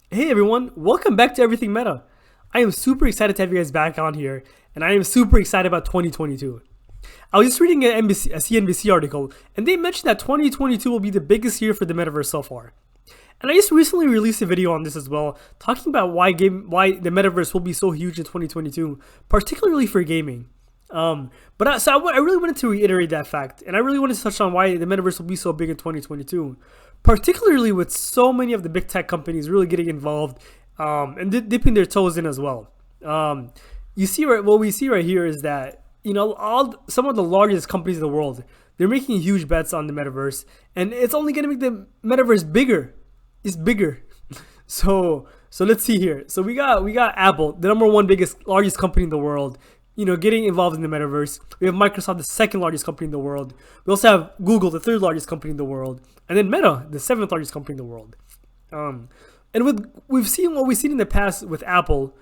Hey everyone, welcome back to Everything Meta. I am super excited to have you guys back on here, and I am super excited about 2022. I was just reading a CNBC article, and they mentioned that 2022 will be the biggest year for the metaverse so far. And I just recently released a video on this as well, talking about why the metaverse will be so huge in 2022, particularly for gaming. I really wanted to reiterate that fact, and I really wanted to touch on why the metaverse will be so big in 2022, particularly with so many of the big tech companies really getting involved and dipping their toes in as well. What we see right here is that some of the largest companies in the world, they're making huge bets on the metaverse, and it's only going to make the metaverse bigger. It's bigger. So let's see here. So we got Apple, the number one largest company in the world, getting involved in the metaverse. We have Microsoft, the second largest company in the world. We also have Google, the third largest company in the world, and then Meta, the seventh largest company in the world. And with we've seen what we've seen in the past with Apple.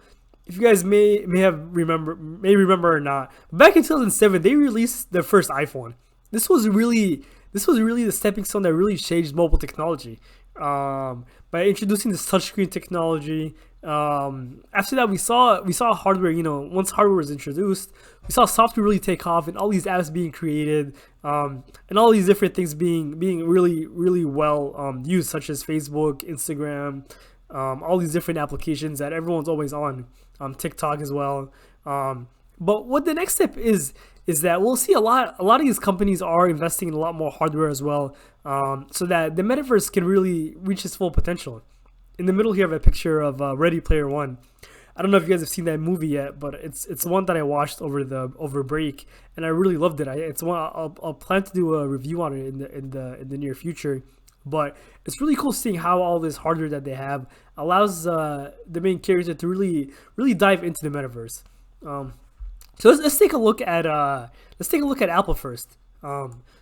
If you guys may remember or not, back in 2007 they released their first iPhone. This was really the stepping stone that really changed mobile technology, by introducing this touchscreen technology. After that, we saw hardware. Once hardware was introduced, we saw software really take off, and all these apps being created, and all these different things being really well used, such as Facebook, Instagram, all these different applications that everyone's always on, TikTok as well. But what the next step is that we'll see a lot of these companies are investing in a lot more hardware as well, so that the metaverse can really reach its full potential. In the middle here, I have a picture of Ready Player One. I don't know if you guys have seen that movie yet, but it's one that I watched over break, and I really loved it. It's one I'll plan to do a review on it in the near future. But it's really cool seeing how all this hardware that they have allows the main character to really dive into the metaverse. So let's take a look at Apple first.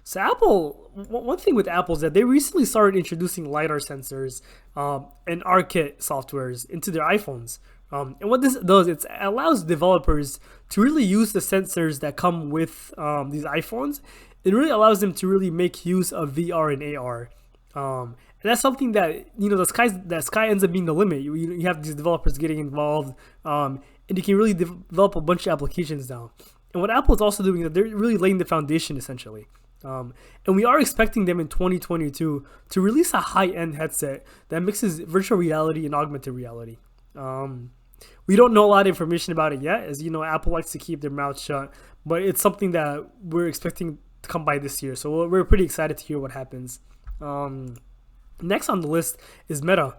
So Apple, one thing with Apple is that they recently started introducing lidar sensors and ARKit softwares into their iPhones. And what this does, it allows developers to really use the sensors that come with these iPhones. It really allows them to really make use of VR and AR. And that's something that the sky ends up being the limit. You have these developers getting involved, and you can really develop a bunch of applications now. And what Apple is also doing is that they're really laying the foundation essentially. And we are expecting them in 2022 to release a high-end headset that mixes virtual reality and augmented reality. We don't know a lot of information about it yet, as you know, Apple likes to keep their mouth shut, but it's something that we're expecting to come by this year. So we're pretty excited to hear what happens. Next on the list is Meta.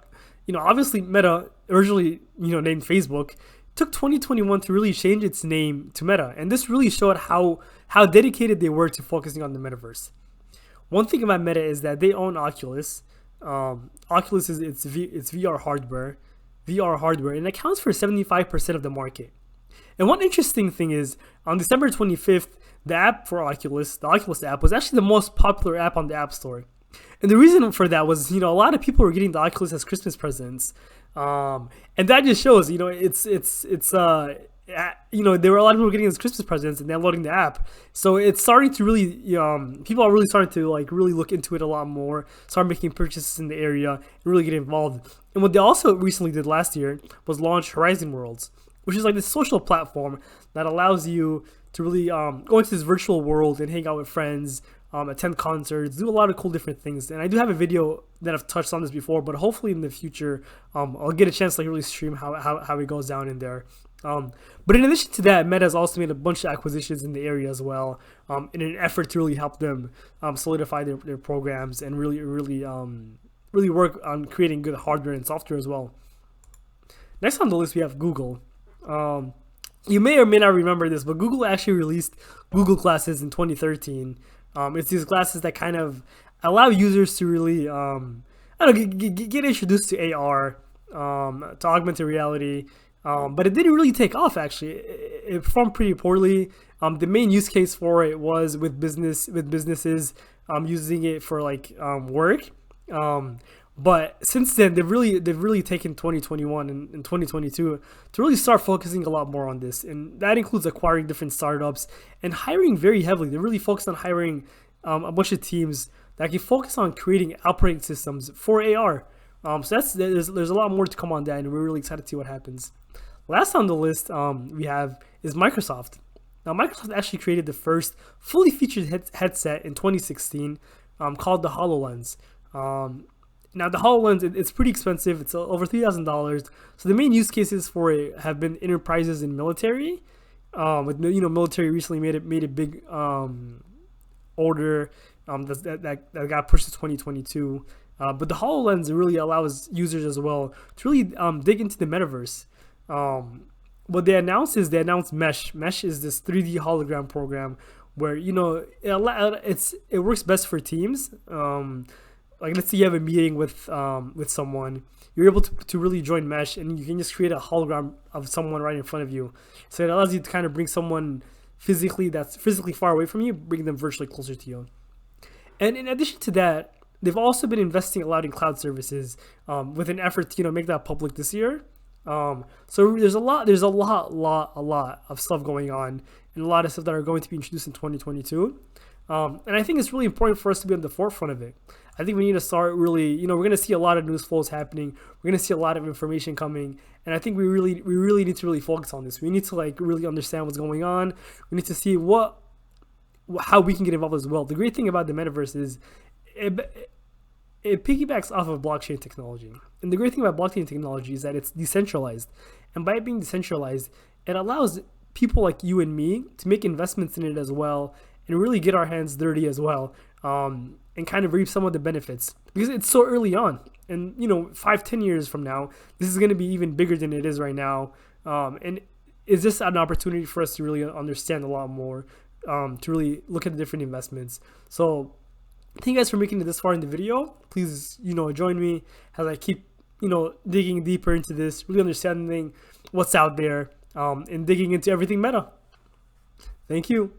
Obviously Meta, originally named Facebook, took 2021 to really change its name to Meta, and this really showed how dedicated they were to focusing on the metaverse. One thing about Meta is that they own Oculus. Oculus is its VR hardware, and it accounts for 75% of the market. And one interesting thing is, on December 25th, the app for Oculus, the Oculus app, was actually the most popular app on the App Store. And the reason for that was, a lot of people were getting the Oculus as Christmas presents, and that just shows, there were a lot of people getting as Christmas presents and downloading the app. So it's starting to really, people are really starting to really look into it a lot more, start making purchases in the area, and really get involved. And what they also recently did last year was launch Horizon Worlds, which is like this social platform that allows you to really go into this virtual world and hang out with friends, attend concerts, do a lot of cool different things. And I do have a video that I've touched on this before, but hopefully in the future, I'll get a chance to really stream how it goes down in there. But in addition to that, Meta has also made a bunch of acquisitions in the area as well, in an effort to really help them solidify their programs and really work on creating good hardware and software as well. Next on the list, we have Google. You may or may not remember this, but Google actually released Google Glasses in 2013. It's these glasses that kind of allow users to really, get introduced to AR, to augmented reality. But it didn't really take off. Actually, it performed pretty poorly. The main use case for it was with businesses using it for work. But since then, they've really taken 2021 and 2022 to really start focusing a lot more on this, and that includes acquiring different startups and hiring very heavily. They're really focused on hiring a bunch of teams that can focus on creating operating systems for AR, So there's a lot more to come on that, and we're really excited to see what happens. Last on the list we have is Microsoft. Now, Microsoft actually created the first fully featured headset in 2016 called the HoloLens. Now, the HoloLens, it's pretty expensive. It's over $3,000. So the main use cases for it have been enterprises and military. With military recently made a big order that got pushed to 2022. But the HoloLens really allows users as well to really dig into the metaverse. What they announced Mesh. Mesh is this 3D hologram program where it works best for teams. Like, let's say you have a meeting with someone, you're able to really join Mesh, and you can just create a hologram of someone right in front of you. So it allows you to kind of bring someone that's physically far away from you, bring them virtually closer to you. And in addition to that, they've also been investing a lot in cloud services with an effort to make that public this year. So there's a lot of stuff going on, and a lot of stuff that are going to be introduced in 2022. And I think it's really important for us to be on the forefront of it. I think we need to start really, we're going to see a lot of news flows happening. We're going to see a lot of information coming. And I think we really need to really focus on this. We need to really understand what's going on. We need to see how we can get involved as well. The great thing about the metaverse is it piggybacks off of blockchain technology. And the great thing about blockchain technology is that it's decentralized. And by it being decentralized, it allows people like you and me to make investments in it as well, and really get our hands dirty as well, and kind of reap some of the benefits, because it's so early on. And 5-10 years from now, this is going to be even bigger than it is right now, and it's just an opportunity for us to really understand a lot more, to really look at the different investments. So thank you guys for making it this far in the video. Please join me as I keep digging deeper into this, really understanding what's out there, and digging into everything meta. Thank you.